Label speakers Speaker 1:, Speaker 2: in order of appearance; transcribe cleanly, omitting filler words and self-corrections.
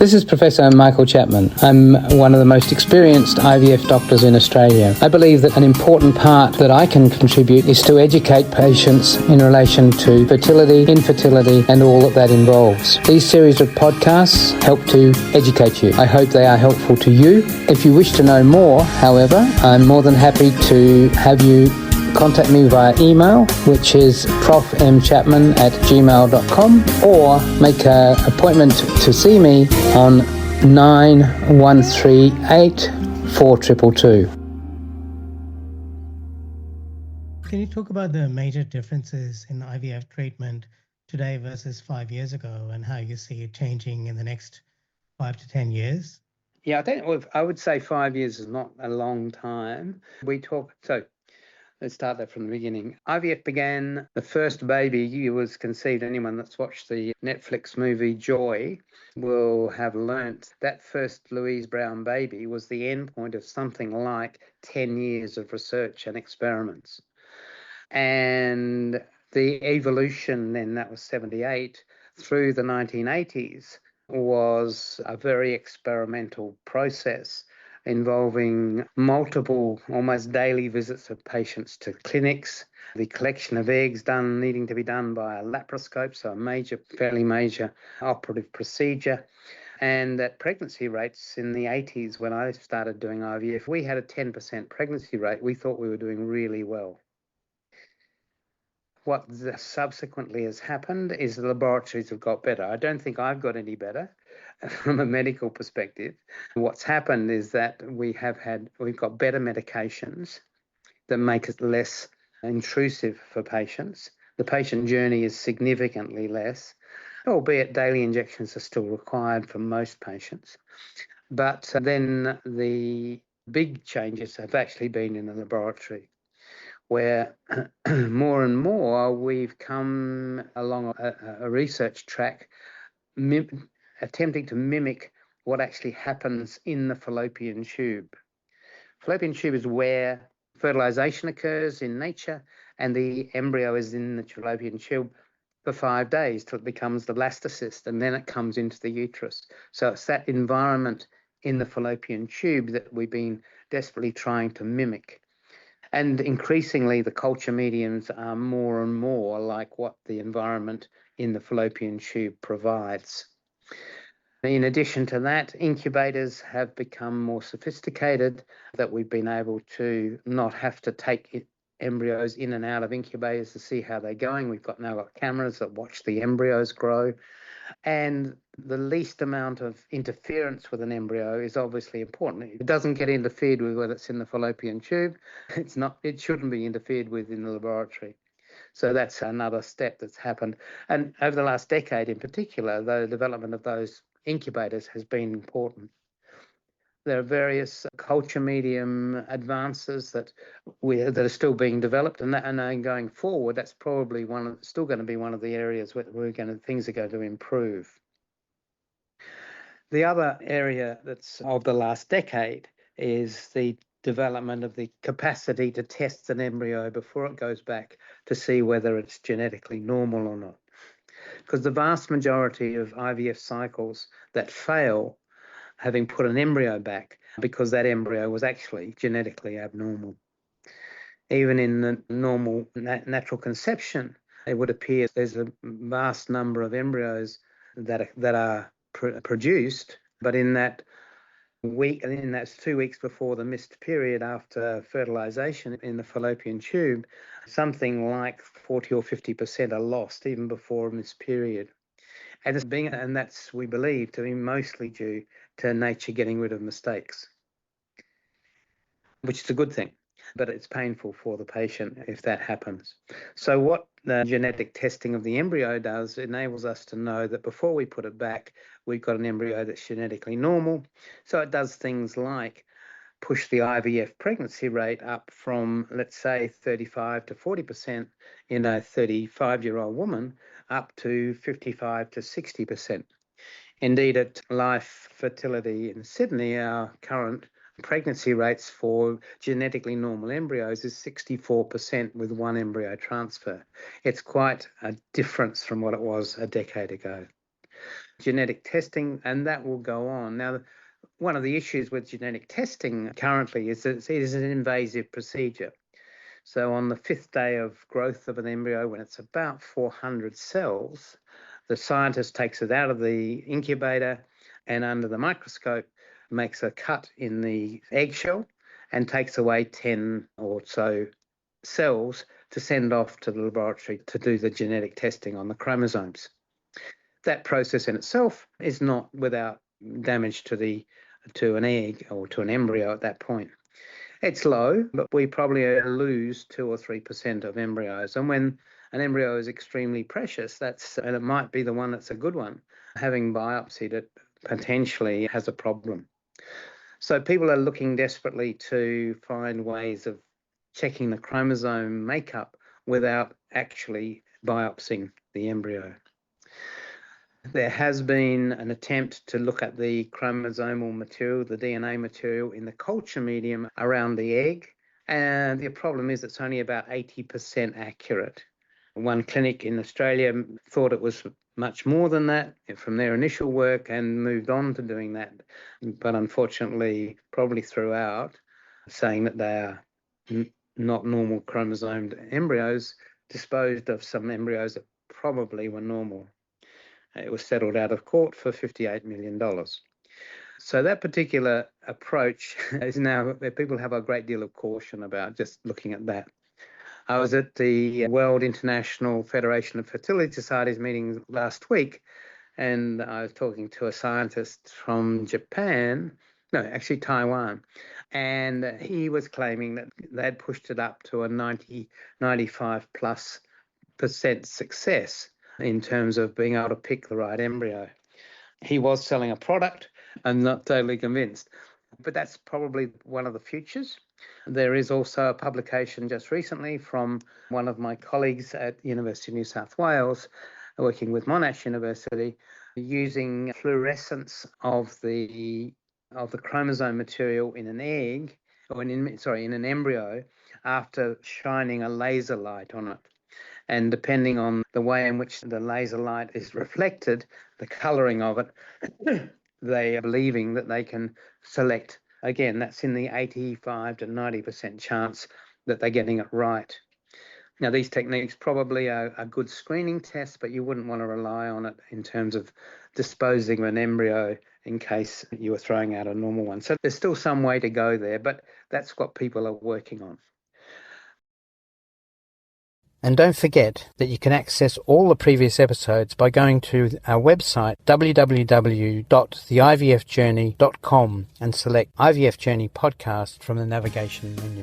Speaker 1: This is Professor Michael Chapman. I'm one of the most experienced IVF doctors in Australia. I believe that an important part that I can contribute is to educate patients in relation to fertility, infertility, and all that involves. These series of podcasts help to educate you. I hope they are helpful to you. If you wish to know more, however, I'm more than happy to have you contact me via email, which is profmchapman@gmail.com, or make an appointment to see me on 9138 4222.
Speaker 2: Can you talk about the major differences in IVF treatment today versus 5 years ago, and how you see it changing in the next 5 to 10 years?
Speaker 1: Yeah, I would say 5 years is not a long time. Let's start that from the beginning. IVF began, the first baby was conceived. Anyone that's watched the Netflix movie Joy will have learnt that first Louise Brown baby was the endpoint of something like 10 years of research and experiments. And the evolution then, that was 78, through the 1980s was a very experimental process involving multiple, almost daily visits of patients to clinics, the collection of eggs needing to be done by a laparoscope, so a fairly major operative procedure. And that pregnancy rates in the 80s, when I started doing IVF, we had a 10% pregnancy rate. We thought we were doing really well. What subsequently has happened is the laboratories have got better. I don't think I've got any better from a medical perspective. What's happened is that we've got better medications that make it less intrusive for patients. The patient journey is significantly less, albeit daily injections are still required for most patients. But then the big changes have actually been in the laboratory, where more and more we've come along a research track attempting to mimic what actually happens in the fallopian tube. Fallopian tube is where fertilization occurs in nature, and the embryo is in the fallopian tube for 5 days till it becomes the blastocyst, and then it comes into the uterus. So it's that environment in the fallopian tube that we've been desperately trying to mimic. And increasingly, the culture mediums are more and more like what the environment in the fallopian tube provides. In addition to that, incubators have become more sophisticated, that we've been able to not have to take embryos in and out of incubators to see how they're going. We've now got cameras that watch the embryos grow. And the least amount of interference with an embryo is obviously important. It doesn't get interfered with when it's in the fallopian tube. It shouldn't be interfered with in the laboratory. So that's another step that's happened. And over the last decade in particular, the development of those incubators has been important. There are various culture medium advances that are still being developed, and going forward, that's probably still going to be one of the areas where things are going to improve. The other area that's of the last decade is the development of the capacity to test an embryo before it goes back to see whether it's genetically normal or not. Because the vast majority of IVF cycles that fail, having put an embryo back because that embryo was actually genetically abnormal. Even in the normal natural conception, it would appear there's a vast number of embryos that are produced, but in that week, and in that's 2 weeks before the missed period after fertilization in the fallopian tube, something like 40 or 50% are lost even before a missed period. And that's, we believe, to be mostly due to nature getting rid of mistakes, which is a good thing, but it's painful for the patient if that happens. So what the genetic testing of the embryo does, enables us to know that before we put it back, we've got an embryo that's genetically normal. So it does things like push the IVF pregnancy rate up from, let's say, 35 to 40% in a 35-year-old woman, up to 55 to 60%. Indeed, at Life Fertility in Sydney, our current pregnancy rates for genetically normal embryos is 64% with one embryo transfer. It's quite a difference from what it was a decade ago. genetic testing, and that will go on. Now, one of the issues with genetic testing currently is that it is an invasive procedure. So on the 5th day of growth of an embryo, when it's about 400 cells, the scientist takes it out of the incubator and under the microscope makes a cut in the eggshell and takes away 10 or so cells to send off to the laboratory to do the genetic testing on the chromosomes. That process in itself is not without damage to an egg or to an embryo at that point. It's low, but we probably lose 2 or 3% of embryos. And when an embryo is extremely precious, and it might be the one that's a good one, having biopsied it potentially has a problem. So people are looking desperately to find ways of checking the chromosome makeup without actually biopsying the embryo. There has been an attempt to look at the chromosomal material, the DNA material in the culture medium around the egg, and the problem is it's only about 80% accurate. One clinic in Australia thought it was much more than that from their initial work and moved on to doing that, but unfortunately probably throughout, saying that they are not normal chromosomed embryos, disposed of some embryos that probably were normal. It was settled out of court for $58 million. So that particular approach is now, people have a great deal of caution about just looking at that. I was at the World International Federation of Fertility Societies meeting last week, and I was talking to a scientist from Taiwan, and he was claiming that they'd pushed it up to a 95+% success in terms of being able to pick the right embryo. He was selling a product. I'm not totally convinced, but that's probably one of the futures. There is also a publication just recently from one of my colleagues at University of New South Wales, working with Monash University, using fluorescence of the chromosome material in an egg, or in an embryo, after shining a laser light on it. And depending on the way in which the laser light is reflected, the colouring of it, they are believing that they can select. Again, that's in the 85 to 90% chance that they're getting it right. Now, these techniques probably are a good screening test, but you wouldn't want to rely on it in terms of disposing of an embryo in case you were throwing out a normal one. So there's still some way to go there, but that's what people are working on.
Speaker 3: And don't forget that you can access all the previous episodes by going to our website www.theivfjourney.com and select IVF Journey podcast from the navigation menu.